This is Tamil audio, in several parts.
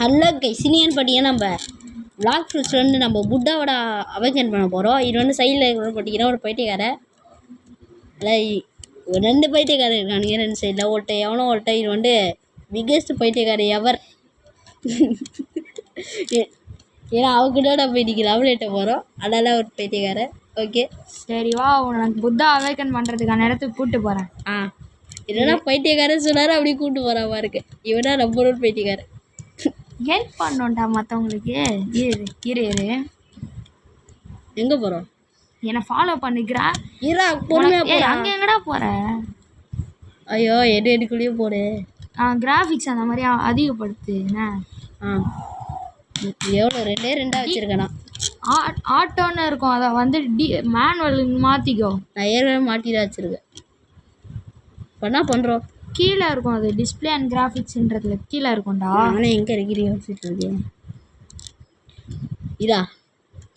ஹலோ கைஸ், இனியன் பார்த்தீங்கன்னா நம்ம பிளாக் ஃப்ரூட்ஸில் வந்து நம்ம புட்டாவோட அவேக்கன் பண்ண போகிறோம். இது வந்து சைடில் பார்த்தீங்கன்னா ஒரு பைத்தியக்காரன், இல்லை 2 பைத்தியக்காரர் இருக்கானுங்க 2 சைடில். எவனோ ஒருத்த இது வந்து பிக்கெஸ்ட் பைத்தியக்காரர் எவர். ஏன்னா அவகிட்ட நம்ம இன்னைக்கு லவ் லெட்டர் போகிறோம், அதெல்லாம் ஒரு பைத்தியக்காரன். ஓகே சரி வா, உனக்கு புத்தா அவேக்கன் பண்ணுறதுக்கான இடத்துக்கு கூப்பிட்டு போகிறேன். இல்லைன்னா பைத்தியக்காரன் சொன்னார், அப்படி கூப்பிட்டு போகிறாமா இருக்கு. இவனா நம்ம ஒரு பைத்தியக்காரன். ஹெல்ப் பண்ணோண்டா மற்றவங்களுக்கு. இரு எங்கே போகிறோம்? என்னை ஃபாலோ பண்ணிக்கிறா. அங்கே எங்கடா போகிற? ஐயோ எடுக்குள்ளேயே போடு. கிராஃபிக்ஸ் அந்த மாதிரி அதிகப்படுத்து. எவ்வளோ 2 வச்சுருக்கேண்ணா. ஆட்டோன்னு இருக்கும், அதை வந்து மேனுவல் மாற்றிக்கோ. நான் ஏற்கனவே மாட்டிதான் வச்சுருக்கேன். இப்போ என்ன பண்ணுறோம்? கீழே இருக்கும், அது டிஸ்பிளே அண்ட் கிராஃபிக்ஸ்ன்றதுல கீழே இருக்கும்டா. ஆனால் எங்கே இருக்கிறீ வச்சுட்டு இருக்கேன். இதா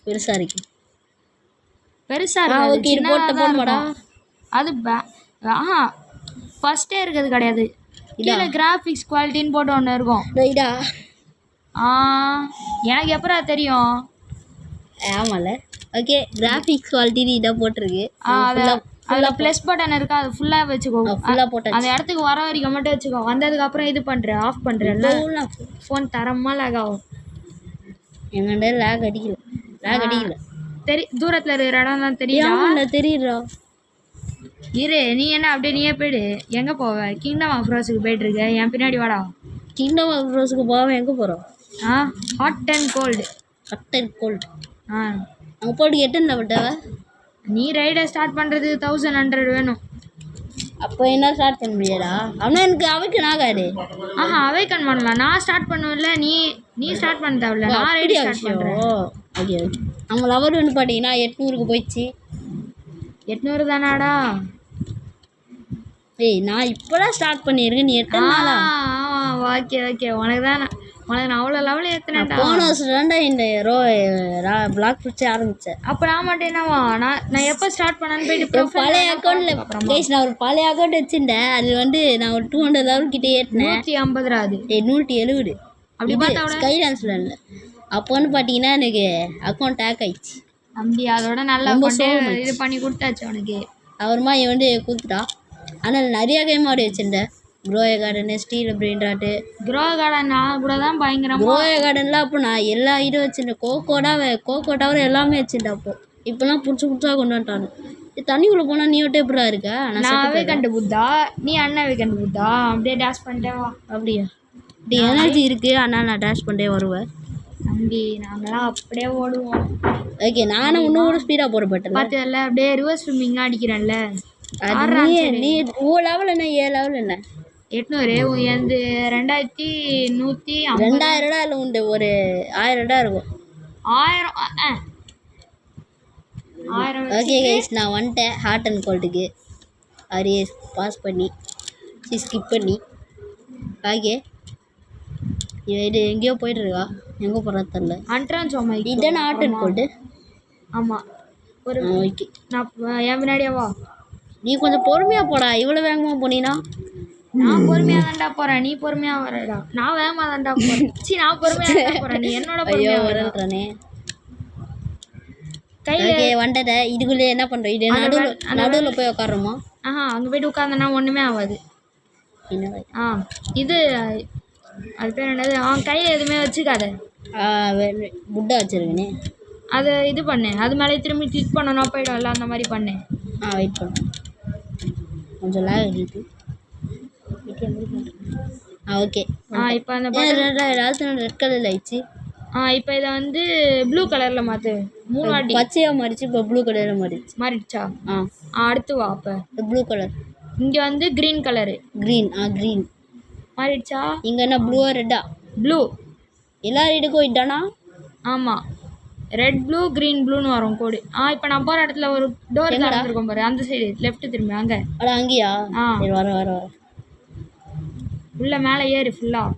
பெருசாக இருக்கு. பெருசாக இருக்கு. அது ஃபஸ்ட்டே இருக்கிறது கிடையாது. கீழே கிராஃபிக்ஸ் குவாலிட்டின்னு போட்டு ஒன்று இருக்கும். இதா எனக்கு எப்படா தெரியும்? ஆமாம்ல. ஓகே, கிராஃபிக்ஸ் குவாலிட்டி இதாக போட்டிருக்கு. அதில் ப்ளஸ் பட்டன் இருக்கா, அது ஃபுல்லாக வச்சுக்கோ. ஃபுல்லாக போட்டு அந்த இடத்துக்கு வர வரைக்கும் மட்டும் வச்சுக்கோ. வந்ததுக்கப்புறம் இது பண்ணுறேன், ஆஃப் பண்ணுறேன்ல. ஃபோன் தரமாக லேக் ஆகும். எங்கள்கிட்ட லேக் அடிக்கல. தூரத்தில் இருக்கிற இடம் தான் தெரியும். தெரியுறா. இரு, நீ என்ன அப்படியே நீயே போயிடு. எங்கே போவ? கிங்டம் ஆஃப் ரோஸுக்கு போயிட்டுருக்க. என் பின்னாடி வாடா. கிங்டம் ஆஃப் ரோஸுக்கு போகாமல் எங்கே போகிறோம்? Hot and cold. அங்கே போட்டு எட்டுன்னு விட்டவ. நீ ரைடை ஸ்டார்ட் பண்ணுறதுக்கு 1100 வேணும். அப்போ என்ன ஸ்டார்ட் பண்ண முடியாதா? ஆனால் எனக்கு அவைக்கன் ஆகாது. அவைக்கன் பண்ணலாம். நான் ஸ்டார்ட் பண்ணுவேன்ல, நீ ஸ்டார்ட் பண்ண தேவையில்ல. நான் ரைடு ஸ்டார்ட் பண்ணுறேன். ஓகே. நம்ம லவர் வந்து பார்த்தீங்கன்னா 800க்கு போயிடுச்சு. 800 தானாடா? நான் இப்போதான் ஸ்டார்ட் பண்ணியிருக்கேன். நீ 8 நாளா? ஓகே உனக்கு நான் அவ்வளோ லெவலில் ஏற்றினேன்டா. போன வருஷம் தான்டா இந்த பிளாக் ஃப்ரூட்ஸே ஆரம்பித்தேன். அப்போ நான் மட்டும் என்னவா? நான் எப்போ ஸ்டார்ட் பண்ணேன்னு போயிட்டு பழைய அக்கௌண்ட்டில் கைஸ் நான் ஒரு பழைய அக்கௌண்ட் வச்சுருந்தேன். அது வந்து நான் ஒரு 200 லெவல் கிட்டே ஏற்றினேன். 150 அது 170. அப்படி பார்த்தா ஸ்கை டான்ஸில் இல்லை. அப்போ வந்து பார்த்தீங்கன்னா எனக்கு அக்கௌண்ட் ஹேக் ஆயிடுச்சு. அப்படி அதோட நல்லா இது பண்ணி கொடுத்தாச்சு உனக்கு. அப்புறமா இவன் வந்து கொடுத்துட்டா. ஆனால் நிறையா கேம் ஆடி வச்சுருந்தேன். Grow a Garden, Steal Brainrot. Grow a Garden நான் கூட தான் பயங்கரம். க்ரோய கார்டனில் அப்போ நான் எல்லா இதுவும் வச்சுருந்தேன். கோகோ டவர் எல்லாமே வச்சுருந்தேன். அப்போது இப்போலாம் புதுசாக கொண்டு வந்துட்டானு. தண்ணிக்குள்ளே போனால் நீ ஒட்டே எப்படா இருக்க? நான் கண்டு புத்தா, நீ அண்ணாவே கண்டு புத்தா. அப்படியே டேஷ் பண்ணிட்டேன் வா. அப்படியா? இப்படி எனர்ஜி இருக்குது, ஆனால் நான் டேஷ் பண்ணிட்டே வருவேன். தம்பி நாங்களாம் அப்படியே ஓடுவோம். ஓகே, நானும் இன்னும் கூட ஸ்பீடாக போடப்பட்டேன். பார்த்ததில்ல, அப்படியே ரிவர்ஸ் ஸ்விம்மிங் அடிக்கிறேன்ல. நீ ஓ லெவல் என்ன, ஏ லெவல் என்ன? 800. எந்த 2150. 2000 இல்லை உண்டு. ஒரு 1000 இருக்கும். 1000. ஓகே கைஸ், நான் வந்துட்டேன் ஹாட் அண்ட் கோல்டுக்கு. அரிய பாஸ் பண்ணி ஸ்கிப் பண்ணி. ஓகே, இது எங்கேயோ போயிட்டுருக்கா. எங்கே போகிறா தெரில. இதுதானே ஹாட் அண்ட் கோல்டு? ஆமாம். ஒரு ஓகே, நான் என் முன்னாடியே வா. நீ கொஞ்சம் பொறுமையாக போடா. இவ்வளோ வேகமாக போனீங்கன்னா நான் பொறுமையாக தான்டா போகிறேன். நீ பொறுமையாக வரடா. நான் வேகமாக தான்டா போகிறேன். நான் பொறுமையாக போகிறேன். நீ என்னோட பொறுமையாக வரல்றானே. கையிலே வண்டதை இதுக்குள்ளே என்ன பண்ணுறோம்? இது நடுவில் போய் உட்காரோமா? அங்கே போய்ட்டு உட்காந்தனா ஒன்றுமே ஆகாது. இது அது பேர் என்னது? கையில் எதுவுமே வச்சுக்காத. புட்டா வச்சுருக்கேனே, அதை இது பண்ணு. அது மேலே திரும்பி கிளிக் பண்ணணும், போய்டும்ல. அந்த மாதிரி பண்ணு. வெயிட் பண்ணு, கொஞ்சம் லேக் அடிக்குது. ஓகே, இப்போ அந்த ரெட் கலரில் ஆயிடுச்சு. இப்போ இதை வந்து ப்ளூ கலரில் மாற்று. 3 வாட்டி பச்சையாக மாறிச்சு. இப்போ ப்ளூ கலரில் மாறிடுச்சா? அடுத்து வா. அப்போ ப்ளூ கலர். இங்கே வந்து க்ரீன் கலரு. க்ரீன் மாறிடுச்சா? இங்கே என்ன ப்ளூவா ரெட்டா? ப்ளூ. எல்லா ரெட்டுக்கும் இதானா? ஆமாம், ரெட் ப்ளூ க்ரீன் ப்ளூன்னு வரும் கோடு. இப்போ நான் போகிற இடத்துல ஒரு டோர் இருக்கும் பாரு, அந்த சைடு லெஃப்ட் திரும்பி. அங்கே அங்கேயா? வர உள்ள மேலே ஏறு ஃபுல்லாக.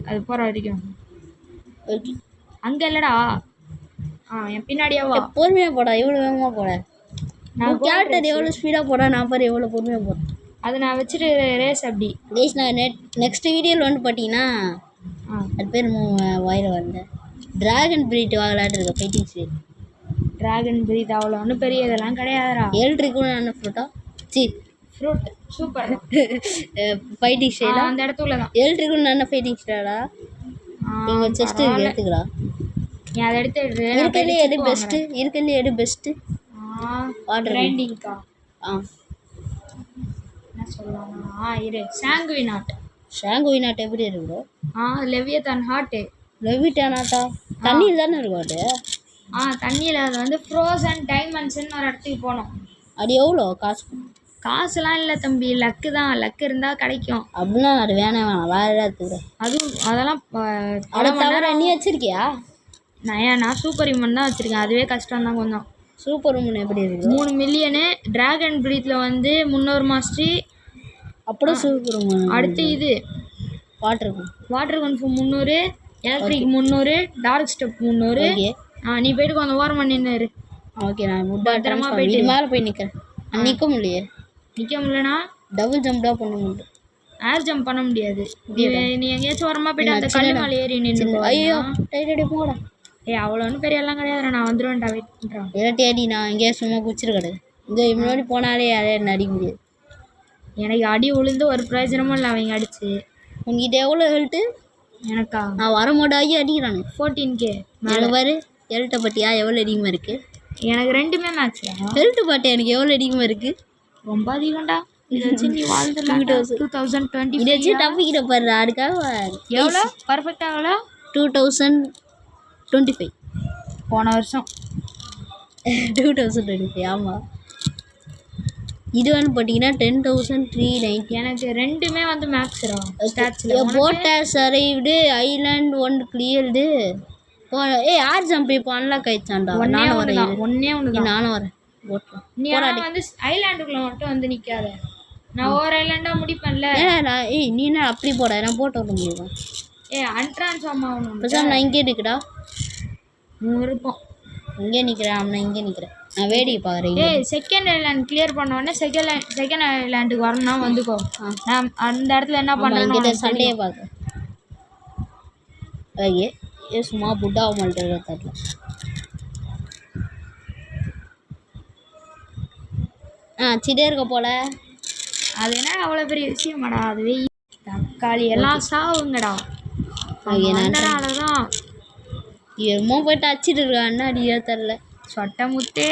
அது போகிற வரைக்கும். அங்கே இல்லைடா, என் பின்னாடியே வா. பொறுமையாக போடா. எவ்வளோ வேகமாக போட? நான் கேரக்டர் எவ்வளோ ஸ்பீடாக போட, நான் பாரு எவ்வளோ பொறுமையாக போடுறேன். அது நான் வச்சுட்டு ரேஸ். அப்படி நான் நெக்ஸ்ட் வீடியோவில் வந்து பார்த்தீங்கன்னா அது பேர் வாயில் வரல. ட்ராகன் பிரீட் வாங்கலான்னு இருக்க ஃபைட்டிங் ஸ்டைல். ட்ராகன் பிரீத் அவ்வளோ ஒன்றும் பெரிய இதெல்லாம் கிடையாதுடா. எல்ட்ரிக்கும் என்ன ஃப்ரூட்டா ஃப்ரூட் சூப்பர். ஃபைட்டிங் ஸ்டைலா அந்த இடத்துல தான் எல்ட்ரிக்கும் என்ன ஃபைட்டிங் ஸ்டைலா. நீங்கள் செஸ்ட்டு எடுத்துக்கிறா. நீ அதை எடுத்து இருக்கிறதுலே எது பெஸ்ட்டு? இருக்கிறதுலே எது பெஸ்ட்டு? வாட்டர் கிரைண்டிங்க்கா என்ன சொல்லலாம்னா இரு சாங்குவினாட். ஷாங்குவினாட் எப்படி இருக்கு? லெவியத்தான் ஹார்ட்டு. லெவிட்டானாட்டா தண்ணியில் தானே இருக்கும் அது? தண்ணியில் அது வந்து ஃப்ரோசன் டைமண்ட்ஸ்ன்னு ஒரு இடத்துக்கு போனோம். அது எவ்வளோ காசு? காசுலாம் இல்லை தம்பி, லக்கு தான். லக்கு இருந்தால் கிடைக்கும். அப்படின்னா அது வேணாம் வேறு ஏதாவது. அதெல்லாம் அதை தவிர நீ வச்சிருக்கியா? நான் சூப்பர் ஹியூமன் தான் வச்சுருக்கேன். அதுவே கஷ்டம் தான் கொஞ்சம். சூப்பர் ஹியூமன் எப்படி இருக்கு? 3 மில்லியனு. ட்ராகன் பிரீத்தில் வந்து 300 மாஸ்ட்ரி. அப்புறம் சூப்பர் ஹியூமன். அடுத்து இது வாட்டர் கன்ஃபு 300, எலக்ட்ரிக் 300, டார்க் ஸ்டெப் 300. நீ போயிட்டு கொஞ்சம் ஓரமாக நின்று. ஓகே நான் பத்திரமா போயிட்டு மேலே போய் நிற்கிறேன். நிற்க முடியலையே. நிற்க முடியலனா டபுள் ஜம்ப் தான் பண்ண முடியும். ஏர் ஜம்ப் பண்ண முடியாது. நீ எங்கேயாச்சும் ஓரமாக போயிட்டு அந்த கல் மேலே ஏறி நின்று. ஐயோ டைட் போட. அவ்வளோ ஒன்றும் பெரிய எல்லாம் கிடையாதுடா. நான் வந்துடுவேன்டா, வெயிட் பண்ணுறான். இல்லாட்டி நான் எங்கேயா சும்மா குச்சிருக்கேன். இந்த முன்னாடி போனாலே அதே என்ன அடிக்க முடியாது. எனக்கு அடி விழுந்து ஒரு பிரயோஜனமும் இல்லை அவங்க அடிச்சு. உங்ககிட்ட எவ்வளோ ஹெல்ட்டு? எனக்கா நான் வரமாட்டாகி அடிக்கிறானு 14K மேலே பாரு. ஹெல்ட்டை பட்டியா எவ்வளோ அதிகமாக இருக்குது? எனக்கு 2மே மேக்ஸ். ஹெல்ட்டு பாட்டு எனக்கு எவ்வளோ அதிகமாக இருக்குது? ரொம்ப அதிகம்டா. இதை வச்சு நீ வாழ்ந்துடலாம். 2020 இதை வச்சு தப்பிக்கிட்ட பாரு. அதுக்காக எவ்வளோ பர்ஃபெக்டாக எவ்வளோ? 2025 போன வருஷம் 2025. ஆமாம். இது வந்து பார்த்தீங்கன்னா 10,390. எனக்கு 2மே வந்து மேக்ஸ்ரா. ஸ்டாட்ஸில் போட்டாஸ் அரைவ்டு ஐலாண்ட் 1 கிளியர்டு. ஆர் ஜம்ப் இப்போ அன்லாக் ஆயிடுச்சான்டா. நானும் வரேன். நானும் வரேன். போட்டோம். நீ வந்து ஐலாண்டுக்குள்ள மட்டும் வந்து நிற்காத. நான் ஒரு ஐலாண்டாக முடிப்பேன்ல. நீ என்ன அப்படி போட? நான் போட்டு விட முடியும். அன்ட்ரான்ஸ்ஃபார்ம் ஆகணும். பேசாம நான் இங்கே இருக்குடா. இருப்போம். இங்கே நிற்கிறேன். நான் இங்கே நிற்கிறேன். நான் வேடிக்கை பார்க்குறேன். செகண்ட் ஐலாண்ட் கிளியர் பண்ண உடனே செகண்ட் ஐலாண்டுக்கு வரணும்னா வந்துக்கோ. நான் அந்த இடத்துல என்ன பண்ணுறேன் சண்டையை பார்க்குறேன். ஓகே சும்மா புட்டாக மாட்டேன் தட்டில். சிட்டே இருக்க போல. அது என்ன அவ்வளோ பெரிய விஷயமாடா? அதுவே தக்காளி எல்லாம் சாவுங்கடா. அதனாலதான் எருமோ போயிட்டு அடிச்சிட்டு இருக்கா. என்ன அடியா தெரில. சொட்டை முத்தே.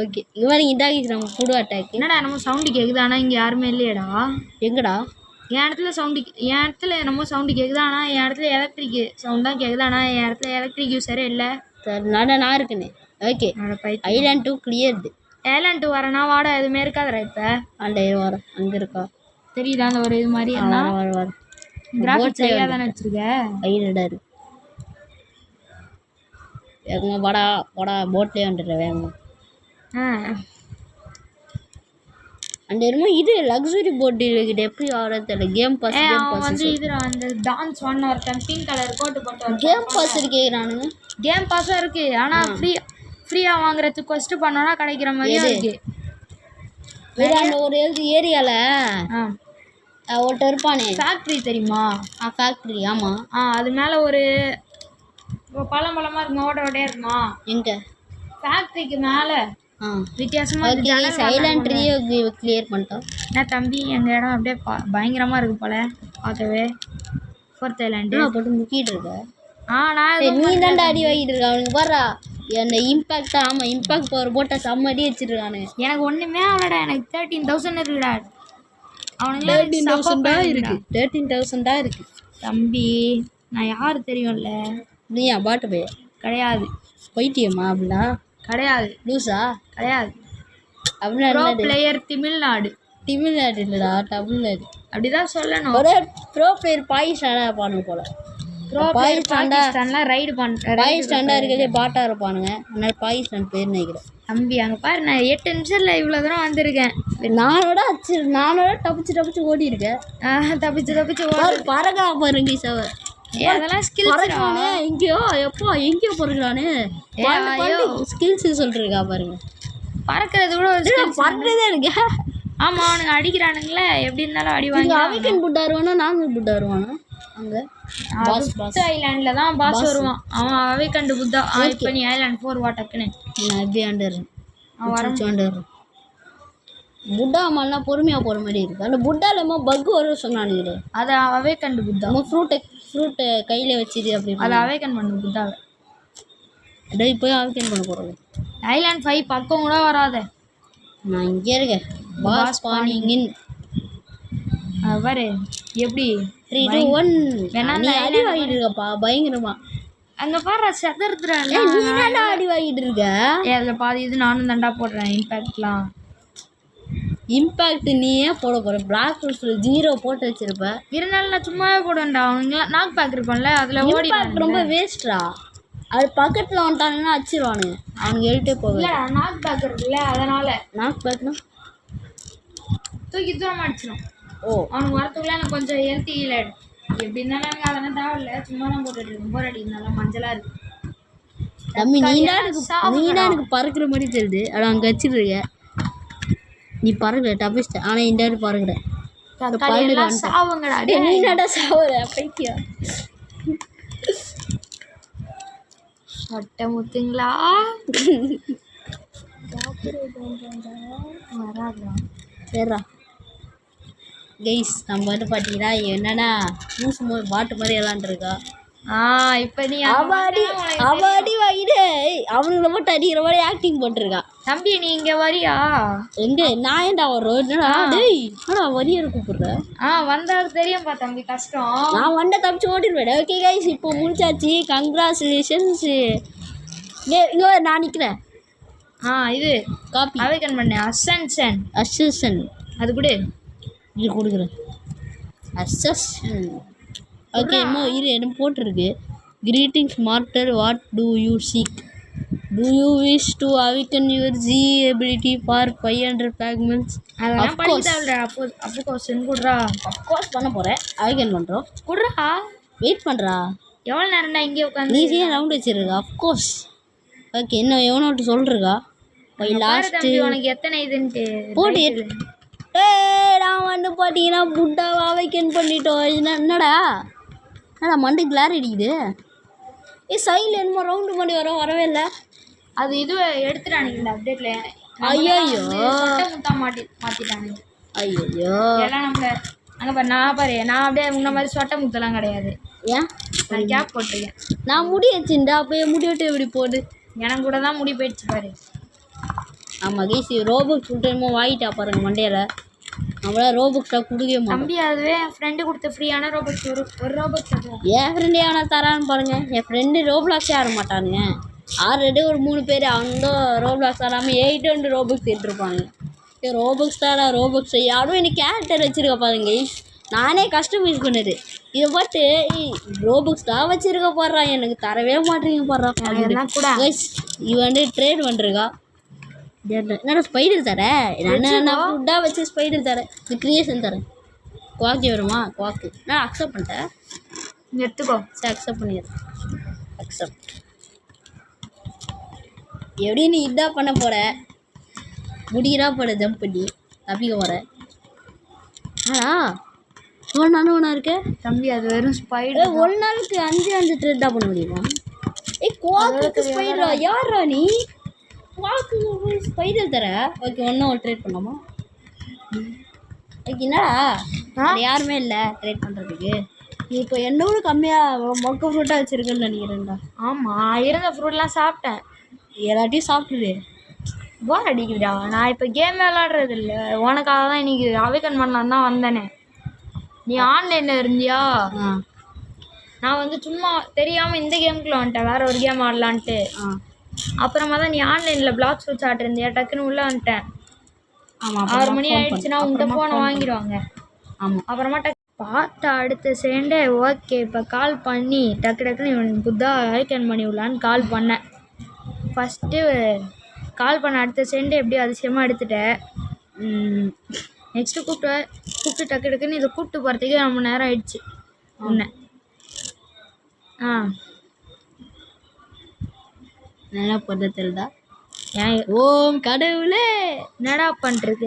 ஓகே இவன் இதாகிச்சு நம்ம புது அட்டாக். என்னடா நம்ம சவுண்டு கேட்குது ஆனால் இங்கே யாருமே இல்லையடா. எங்கடா? என் இடத்துல என்னமோ சவுண்டு கேட்குது. ஆனால் என் இடத்துல எலக்ட்ரிக் சவுண்ட் தான் கேட்குது. ஆனால் என் இடத்துல எலக்ட்ரிக் யூஸரே இல்லை. சரி நான் இருக்குன்னு. Okay island 2 cleared. ஐலாண்ட் 2 வரேன்னா வாடா. எதுவுமே இருக்காதுடா இப்போ. வரேன். அங்கே இருக்கா தெரியுதா? அந்த ஒரு இது மாதிரி வர கிராஃபிக்ஸ் சரியாக தானே வச்சுருக்க. ஐலண்டா இருக்கு. வேகமா வாடா போட்லேயே வந்துடுறேன் வேகமா. அந்த என்னமோ இது லக்ஸுரி போட் இருக்குது. எப்படி ஆகிறது தெரியல. கேம் பாஸ் வந்து இதுடா அந்த டான்ஸ் ஒன் ஒருத்தன் பிங்க் கலர் கோட்டு போட்டு கேம் பாஸ் கேட்குறானுங்க. கேம் பாஸும் இருக்குது. ஆனால் ஃப்ரீயாக வாங்குறதுக்கு ஃபஸ்ட்டு பண்ணோன்னா கிடைக்கிற மாதிரியே இருக்குது. அந்த ஒரு ஏரியாவில் ஒருத்தர் இருப்பானே. ஃபேக்ட்ரி தெரியுமா? ஃபேக்ட்ரி. ஆமாம். அது மேலே ஒரு பழமாக இருக்குமா? ஓட்டையாக இருக்குமா? எங்கே? ஃபேக்ட்ரிக்கு மேலே வித்தியாசமாக ஐலாண்ட் கிளியர் பண்ணிட்டோம். என்ன தம்பி எங்கள் இடம் அப்படியே பயங்கரமாக இருக்கு போல பார்க்கவே. 4th ஐலாண்டு போட்டு முக்கிட்டு இருக்க. நான் நீ தாண்டா அடி வாங்கிட்டு இருக்க. அவனுக்கு பாடுறா அந்த இம்பாக்ட். ஆமாம் இம்பாக்ட் பவர் போட்ட செம்ம அடி வச்சிருக்கானு. எனக்கு ஒன்றுமே அவ்வளோடா. எனக்கு 13,000 இருக்குடா. அவனுக்கு 13,000 தான் இருக்கு. 13,000 தான் இருக்கு தம்பி. நான் யார் தெரியும்ல? நீயா பாட்டு போய் கிடையாது. போயிட்டியம்மா? அப்படின்னா கிடையாது. லூஸா? கிடையாது. அப்படின்னா பிளேயர் தமிழ்நாடு இல்லைடா தமிழ்நாடு. அப்படிதான் சொல்லணும். ஒரே ப்ரோ பிளேயர் பாகிஸ்தானா இருப்பானுங்க போல. பாகிஸ்தான்லாம் ரைடு பாகிஸ்தான்டா இருக்கிறதே பாட்டா இருப்பானுங்க. அதனால பாகிஸ்தான் பேர் நினைக்கிறேன். தம்பி அங்கே பாரு. நான் 8 நிமிஷத்தில் இவ்வளோ தூரம் வந்திருக்கேன். நானோட தப்பிச்சு ஓடி இருக்கேன். தப்பிச்சு பறக்கா பாருங்க சார். அதெல்லாம் ஸ்கில்ஸ். எங்கேயோ பொறுக்கிறானே. ஸ்கில்ஸ் சொல்லிருக்கா பாருங்க. பறக்கிறது கூட ஒரு பறக்கிறதே இருக்கு. ஆமாம் அவனுங்க அடிக்கிறானுங்களே, எப்படி இருந்தாலும் அடி இங்க வாங்கி அவைக்கன் புட்டா வருவானா நார்மல் புட்டா வருவானா அங்க பாஸ் பாஸ் ஐலாண்டில் தான் பாஸ் வருவான். அவன் அவை கண்டு புத்தா. இப்போ நீ ஐலாண்ட் 4 வாட்டக்குன்னு நான் எப்படி ஆண்டுறேன் ஆண்டுறேன். புட்டா அம்மாலாம் பொறுமையாக போகிற மாதிரி இருக்கு. அந்த புட்டாவில் அம்மா பக் வரும் சொன்னானுங்களே, அதை அவை கண்டு புத்தா. நம்ம ஃப்ரூட்டை கையில் வச்சுது அப்படி அதை அவைக்கன் பண்ணு புத்தாவை. அப்படியே போய் அவைக்கன் பண்ண போகிறோம். ஐலாண்ட் 5 பக்கம் கூட வராத. நான் இங்கே இருக்கேன். பாஸ் பானிங்கின் பாரு எப்படி 3 2 1 நீ அடி வாங்கிட்டு இருக்கப்பா பயங்கரமா. அங்கே பாரு செதறுத்துறேன். நீ என்னடா அடி வாங்கிட்டு இருக்க? அதில் பாதி இது நானும் தண்டா போடுறேன். இம்பேக்ட் நீயே போட போகிற. பிளாக் ரூல்ஸில் 0 போட்டு வச்சிருப்ப. இருந்தாலும் நான் சும்மாவே போடுவேன்டா. அவனுங்களாம் நாக் பேக் இருப்பான்ல அதில் ஓடி ரொம்ப வேஸ்ட்ரா. அது பக்கத்தில் வந்துட்டானுங்கன்னா அடிச்சிருவானுங்க. அவனுக்கு எழுட்டே போகல. நாக் பேக் இருக்குல்ல அதனால். நாக் பேக்னா தூக்கி தூரம் அடிச்சிடும். ஓ அவனுக்கு வரத்துக்குள்ள எனக்கு கொஞ்சம் ஹெல்த்தி இல்லை. எப்படி இருந்தாலும் எனக்கு அதெல்லாம் தேவையில்லை. சும்மா தான் போட்டுட்டு இருக்கேன். போர் அடிக்கிறதுனால மஞ்சளாக இருக்குது. தம்பி நீனா எனக்கு பறக்கிற மாதிரி தெரியுது. ஆனால் அங்கே வச்சிருக்க நீ பறக்கல டபிஸ்ட. ஆனால் இந்த இடத்து பறக்குற சாவுங்கடா. நீ நடா சாவுற பைக்கியா சட்டை முத்துங்களா வராதா? சரிடா கைஸ் நம்ம வந்து பார்த்தீங்கன்னா என்னன்னா மூசு பாட்டு மாதிரி விளாண்டுருக்கா. இப்போ நீ அவாடி வாங்கிட்டு அவனுங்களை மட்டும் அடிக்கிற மாதிரி ஆக்டிங் போட்டிருக்கா. தம்பி நீ இங்கே வரியா? எங்க நான் ஏன்டா வர்றோம்? என்னடா டேய் என்னடா வரியா கூப்பிடுற? வந்தாலும் தெரியும்பா தம்பி கஷ்டம். நான் வண்ட தப்பிச்சு ஓட்டிடுவேன். ஓகே கைஸ் இப்போ முடிச்சாச்சு. கங்க்ராச்சுலேஷன்ஸ். இங்கே நான் நிற்கிறேன். இது காப்பி அவைக்கன் பண்ணேன். அசன்சன் அது கூட இது கொடுக்குறேன். அசன் ஓகே இது என்ன போட்டிருக்கு. Greetings mortal what do you seek do you wish to awaken your G ability for 500 fragments. Of course பண்ண போகிறேன். அவிக்கன் பண்ணுறோம். குடுறா வெயிட் பண்ணுறா. எவ்வளோ நேரம்டா இங்கே உட்காந்து நீ ஏன் ரவுண்ட் வச்சிருக்கா? அஃப்கோர்ஸ் ஓகே இன்னும் எவனோட்டு சொல்கிறா. லாஸ்ட்டு உனக்கு எத்தனை இதுன்ட்டு போட்டு நான் வந்து பார்த்தீங்கன்னா புட்டாவை அவைக்கன் பண்ணிட்டோம். என்னடா மண்டை கிளார் அடிக்குது. சைடில் என்னமோ ரவுண்டு பண்ணி வரவே இல்லை. அது இது எடுத்துட்டானுங்க இந்த அப்டேட்டில். ஐயோ முத்தா மாற்றிட்டானுங்க. ஐயோ எல்லாம் நம்மள அங்கே பாரு. நான் அப்படியே முன்ன மாதிரி சொட்டை முத்தெல்லாம் கிடையாது. ஏன் நான் கேப் போட்டிருக்கேன். நான் முடி வச்சுட்டா அப்போ முடி விட்டு எப்படி போகுது? எனக்கு கூட தான் முடி போயிடுச்சு பாரு. ஆமாம் கேசி ரோபோக்ஸ் விட்டுமோ வாங்கிட்டா பாருங்க மண்டையில். அவ்வளோ ரோபோக்ஸாக கொடுக்கவே மாட்டேன். தம்பி அதுவே என் ஃப்ரெண்டு கொடுத்த ஃப்ரீயான ரோபோக்ஸ் ஒரு ரோபோக்ஸ் என் ஃப்ரெண்டே ஆனால் தரான்னு பாருங்கள். என் ஃப்ரெண்டு ரோப்ளாக்ஸே ஆட மாட்டானுங்க. ஆல்ரெடி ஒரு 3 பேர் அவங்க ரோப்ளாக்ஸ் ஆடாமல் 800 ரோபோக்ஸ் எடுத்துருப்பாங்க. ரோபோக்ஸ் தாடா ரோபோக்ஸ் யாரும் எனக்கு கேரக்டர் வச்சுருக்க பாருங்க. நானே கஸ்டமைஸ் பண்ணது. இதை பார்த்து ரோபோக்ஸ் தான் வச்சுருக்க போடுறான். எனக்கு தரவே மாட்டேங்க போடுறான் கூட. இவன் வந்து ட்ரேட் பண்ணுறா. என்னடா ஸ்பைடர் தர? நான் ஃபுட்டாக வச்சு ஸ்பைடர் தரேன். இது க்ரியேஷன் தரேன். குவாக்கி வருமா? குவாக்கு நான் அக்செப்ட் பண்ணிட்டேன். எடுத்துக்கோ. சரி அக்செப்ட் பண்ணிடுறேன். அக்செப்ட். எப்படி நீ இதாக பண்ண போகிற? முடிகிறா போட ஜம்ப் பண்ணி தப்பிக்க போகிற. ஒரு நாள் ஒன்றா இருக்கு தம்பி. அது வெறும் ஸ்பைடர். ஒரு நாளுக்கு 5 ட்ரெட்டாக பண்ண முடியுமா? குவாக்கு ஸ்பைடரா? யாரா நீ? குவாக்கு ஸ்பைடர் தர? ஓகே ஒன்றும் ட்ரேட் பண்ணலாமா? ஓகே என்னடா யாருமே இல்லை ட்ரேட் பண்ணுறதுக்கு. இப்போ என்னோட கம்மியாக மொக்க ஃப்ரூட்டாக வச்சுருக்குன்னு நினைக்கிறேன்டா. ஆமாம் இருந்த ஃப்ரூட்லாம் சாப்பிட்டேன். எல்லாத்தையும் சாப்பிட்டுது. போர் அடிக்குதுடா. நான் இப்போ கேம் விளாட்றது இல்லை. உனக்காக தான் இன்றைக்கி அவைக்கன் பண்ணலாம் தான் வந்தேனே. நீ ஆன்லைனில் இருந்தியா? நான் வந்து சும்மா தெரியாமல் இந்த கேமுக்குள்ளே வந்துட்டேன். வேறு ஒரு கேம் ஆடலான்ட்டு. அப்புறமா தான் நீ ஆன்லைனில் பிளாக்ஸ் வச்சு ஆட்டிருந்தியா. டக்குன்னு உள்ளே வந்துட்டேன். ஆமாம் 6 மணி ஆகிடுச்சுன்னா உங்கள்கிட்ட ஃபோனை வாங்கிடுவாங்க. ஆமாம் அப்புறமா பார்த்த அடுத்த செகண்டே ஓகே இப்போ கால் பண்ணி டக்குன்னு இவனுக்கு புத்தா அவைக்கன் பண்ணி விடலான்னு கால் பண்ணேன். ஃபஸ்ட்டு கால் பண்ண அடுத்த செகண்டே எப்படியோ அதிசயமாக எடுத்துட்டேன். நெக்ஸ்ட்டு கூப்பிட்டு டக்குன்னு இதை கூப்பிட்டு போகிறதுக்கே ரொம்ப நேரம் ஆயிடுச்சு. உன்னை நல்லா பద్ధతిல்దా ஏன் ஓம் கடவுளே. என்னடா பண்ணிருக்க?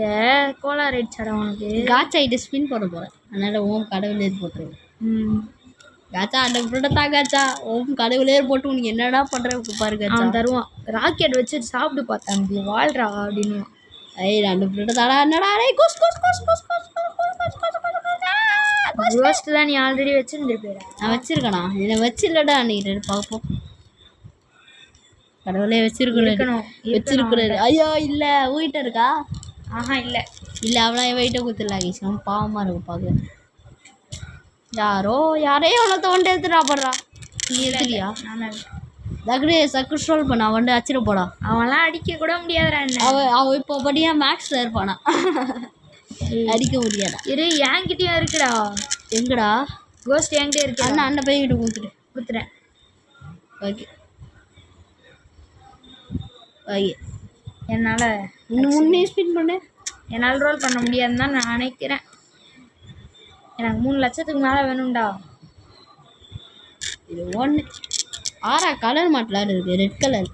கோலார் ஆயிடுச்சாடா உனக்கு? காச்சா ஆகிட்டு ஸ்பின் போட போகிறேன், அதனால் ஓம் கடவுளே போட்டுருவேன். காச்சா அந்த ஃப்ரூட்டை காச்சா ஓம் கடவுளே போட்டு உனக்கு என்னடா பண்ணுற பாரு காச்சா. அவன் தருவான். ராக்கெட் வச்சு சாப்பிட்டு பார்த்தேன் வாழ்றா அப்படின்னு. ஐய் அந்த ஃப்ரூட்டை தாடா என்னடா குஸ் குஸ் குஸ் குஸ் குஸ் ரோஸ்ட் தான் நீ ஆல்ரெடி வச்சுருந்துருப்பேடா. நான் வச்சிருக்கேனா? என்னை வச்சில்லடா நீ பார்ப்போம். கடவுளே வச்சிருக்கணும். ஐயோ இல்லை உயிட்ட இருக்கா? ஆஹா இல்லை இல்லை அவ்வளோ வெயிட்டை கொடுத்துடலாம். பாவமாக இருக்கும் பார்க்க. யாரையும் அவ்வளோ தோண்ட எடுத்துடா போடுறா. நீ எடுத்துக்கியா? தகுடு சக்கு ஸ்ட்ரோல் பண்ண அவன் அச்சிட போடா. அவன்லாம் அடிக்க கூட முடியாதுடா. அவன் இப்போ படியா மேக்ஸில் இருப்பானா? அடிக்க முடியாதா? இரு என்கிட்டயும் இருக்குடா. எங்கடா? கோஸ்ட் என்கிட்ட இருக்கு. அண்ணா அந்த பையன்கிட்ட கொடுத்துறேன். Okay okay. என்னால் இன்னும் முன்னே ஸ்பின் பண்ணு. என்னால் ரோல் பண்ண முடியாதுன்னு தான் நான் நினைக்கிறேன். எனக்கு 3 லட்சத்துக்கு மேலே வேணும்டா. இது 1 6 கலர் மாட்டலாம் இருக்குது. Red colour.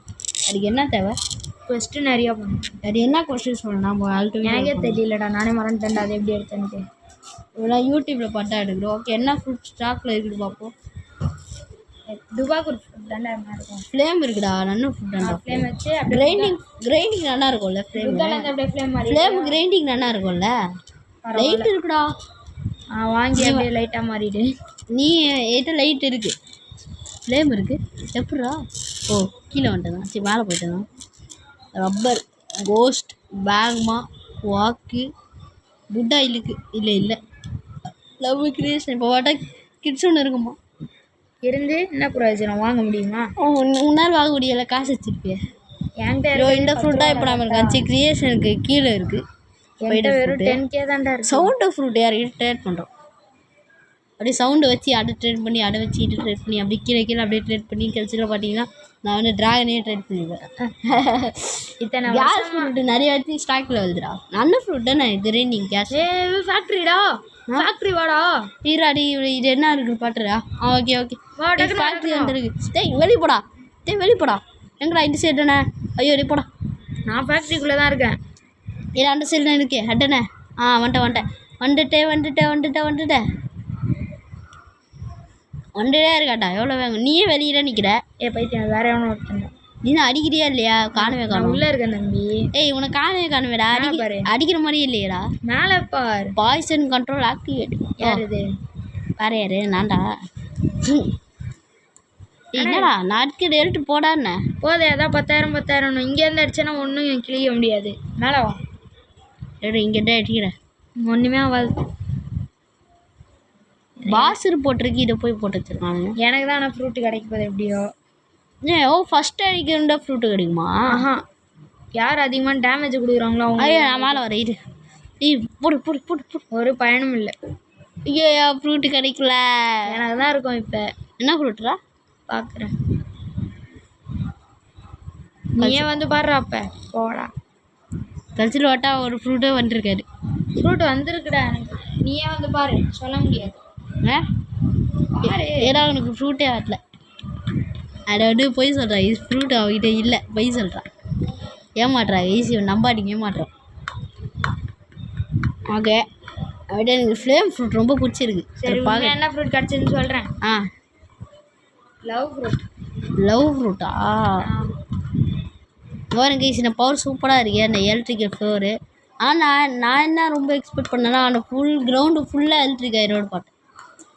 அதுக்கு என்ன தேவை? கொஸ்டின் நிறையா பண்ணும். அது என்ன கொஸ்டின் சொல்லணும்? எனக்கே தெரியலடா, நானே மறந்துட்டேன்டா அது எப்படி எடுத்தேன்ட்டு. இவ்வளோ யூடியூப்பில் பார்த்தா எடுக்கிறோம். ஓகே என்ன ஃப்ரூட் ஸ்டாக்கில் இருக்குது பார்ப்போம். துபாக்கூர் ஃப்ரூட் தாண்டா இருக்கும். ஃப்ளேம் இருக்குடா, நல்ல ஃப்ரூட் தான்டா. ஃப்ளேம் வச்சு கிரைண்டிங் நல்லா இருக்கும்ல. ஃப்ளேம் கிரைண்டிங் நல்லா இருக்கும்ல. லைட் இருக்குடா. வாங்கி அப்படியே லைட்டாக மாறிடு. நீ ஏட்ட லைட் இருக்குது, ஃப்ளேம் இருக்குது. எப்படா? ஓ கீழே வந்துட்டேன். சரி மேலே போயிட்டேன். ரப்பர் கோஸ்ட் பேக்மா வாக்கு குட் ஆயிலுக்கு இல்லை லவ் கிரியேஷன். இப்போ வாட்டா கிட்ஸ் ஒன்று இருக்குமா? இருந்து என்ன பிரயோஜனம்? வாங்க முடியுமா? முன்னால் வாங்க முடியலை, காசு வச்சிருப்பிய. என்கிட்ட இந்த ஃப்ரூட்டாக இப்போ நம்ம இருக்காச்சு கிரியேஷனுக்கு கீழே இருக்குது. வெறும் 10K தான்டா இருக்கு. சவுண்டு ஃப்ரூட் யாரையும் ட்ரேட் பண்ணுறோம். அப்படியே சவுண்டு வச்சு அதை ட்ரேட் பண்ணி அதை வச்சு இது ட்ரேட் பண்ணி அப்படி கீழே அப்படியே ட்ரேட் பண்ணி கழிச்சில் பார்த்தீங்கன்னா நான் வந்து ட்ராகனே ட்ரேட் பண்ணிடுவேன். இத்தனை கேஸ் ஃப்ரூட்டு நிறைய வச்சு ஸ்டாக்கில் வருதுடா. நல்ல ஃப்ரூட்டு நான் இதுரே நீங்கள் கேஸ் ஃபேக்ட்ரிடா. ஃபேக்ட்ரி வாடா. ஈராடி இது என்ன இருக்குது பாட்டுறா? ஓகே ஃபேக்ட்ரி வந்துருக்கு. வெளிப்போடா வெளிப்போடா. எங்கடா இந்த சைடு தானே? ஐயோ போடா. நான் ஃபேக்ட்ரிக்குள்ளே தான் இருக்கேன். இல்லை அந்த சைடு தான் இருக்கே. அட்டனே வந்துட்டேன் இருக்காட்டா. எவ்வளோ வேணும்? நீயே வெளியில நிற்கிற. பைத்தியம் வேற எவனோ ஒருத்தன். நீ அடிக்கிறியா இல்லையா? காணவே காணும். உள்ளே இருக்கேன் தம்பி. உனக்கு காணவேடா. அடிக்கிற மாதிரியே இல்லையடா. மேலே பார். Poison control activate. யார் இது? வேற யாரு? நான்டா. என்னடா நாட்கு எடுத்து போடான்னு போதே. அதான் 10,000 இங்கேருந்து அடிச்சேன்னா ஒன்றும் கிளிய முடியாது. மேலே வா. இங்கிட்ட அடிக்கிறேன். ஒன்றுமே ஆகாது. பாஸ்ரு போட்டிருக்கு, இதை போய் போட்டு வச்சிருக்காங்க. எனக்கு தான் ஆனால் ஃப்ரூட்டு கிடைக்குது எப்படியோ. ஃபஸ்ட்டு அடிக்கிறா ஃப்ரூட்டு கிடைக்குமா? யார் அதிகமாக டேமேஜ் கொடுக்குறாங்களோ அவங்க. நான் மேலே வரேன். போடு. ஒரு பயனும் இல்லை. ஐயோ ஃப்ரூட்டு கிடைக்கல. எனக்கு தான் இருக்கும். இப்போ என்ன ஃப்ரூட்டுடா? பார்க்குறேன். நீயே வந்து பாடுறா. அப்போ போடா. கழிச்சில் வாட்டா ஒரு ஃப்ரூட்டே வந்துருக்காரு. ஃப்ரூட் வந்துருக்குடா எனக்கு. நீயே வந்து பாரு. சொல்ல முடியாது. ஏன்னா உனக்கு ஃப்ரூட்டே வரல. அதை வந்து பொய் சொல்கிறான். இது ஃப்ரூட் அவகிட்ட இல்லை, பொய் சொல்கிறான். ஏமாட்டுறா. ஈஸி நம்பாடிங்க ஏமாட்டுறான். ஓகே அப்படியே எனக்கு ஃப்ளேம் ஃப்ரூட் ரொம்ப பிடிச்சிருக்கு. சரி என்ன ஃப்ரூட் கிடச்சின்னு சொல்கிறேன். லவ் ஃப்ரூட்டா? எனக்கு சின்ன பவர் சூப்பராக இருக்கே அந்த எலக்ட்ரிக்கல் ஃப்ளோரு. ஆனால் நான் என்ன ரொம்ப எக்ஸ்பெக்ட் பண்ணேன்னா அந்த ஃபுல் கிரவுண்டு ஃபுல்லாக எலக்ட்ரிக் ஆயிரோடு பார்த்தேன்.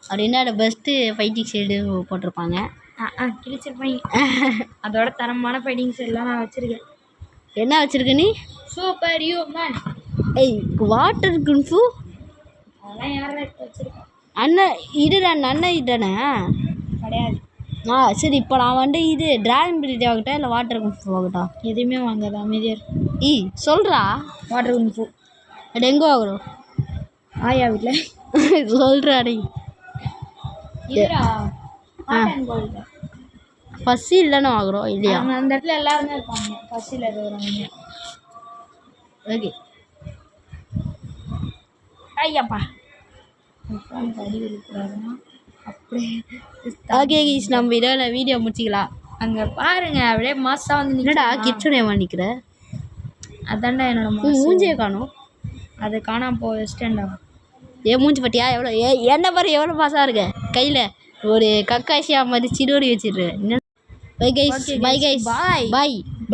அப்படின்னா அதை பெஸ்ட்டு ஃபைட்டிங் சைடு போட்டிருப்பாங்க. கிழிச்சிருப்பாங்க. அதோட தரமான ஃபைட்டிங் சைடெலாம் நான் வச்சுருக்கேன். என்ன வச்சுருக்க நீ? Super human. வாட்டர் குன்ஃபு அதெல்லாம் யாரும் வச்சுருக்கேன். அண்ணன் இதுதான் அண்ணன் இதுதானே? கிடையாது. சரி இப்போ நான் வந்து இது ட்ராகன் பிரிட்டி ஆகட்டா இல்லை வாட்டர் குன்ஃபு ஆகட்டா? எதுவுமே வாங்காது அமைதியார். சொல்கிறா. வாட்டர் குன்ஃபு அது எங்கே வாங்குறோம்? ஆயா வீட்டில். சொல்கிறா நீ. பசி இல்லைன்னு வாங்குறோம் இல்லையா? அந்த இடத்துல எல்லாருமே இருப்பாங்க. பசியில் இருக்கிறவங்க. ஓகே ஐயாப்பா அடி விழுக்கூடாதுன்னா அப்படியே. ஓகே நம்ம வீடியோ முடிச்சிக்கலாம். அங்கே பாருங்க அப்படியே மாசா வந்து என்னடா கிச்சனே நிற்கிற? அதான்டா என்னோட உன் மாசு. மூஞ்சியை காணும். அது காணாம போ வச்சிட்டேன்டா. ஏன் மூஞ்சி பட்டியா எவ்வளோ என்ன பாரு எவ்வளோ மாசாக இருக்க கையில் ஒரு கக்காசியா மாதிரி சிடோடி வச்சிடுறேன். Bye guys, Okay bye guys, guys, bye. பாய்.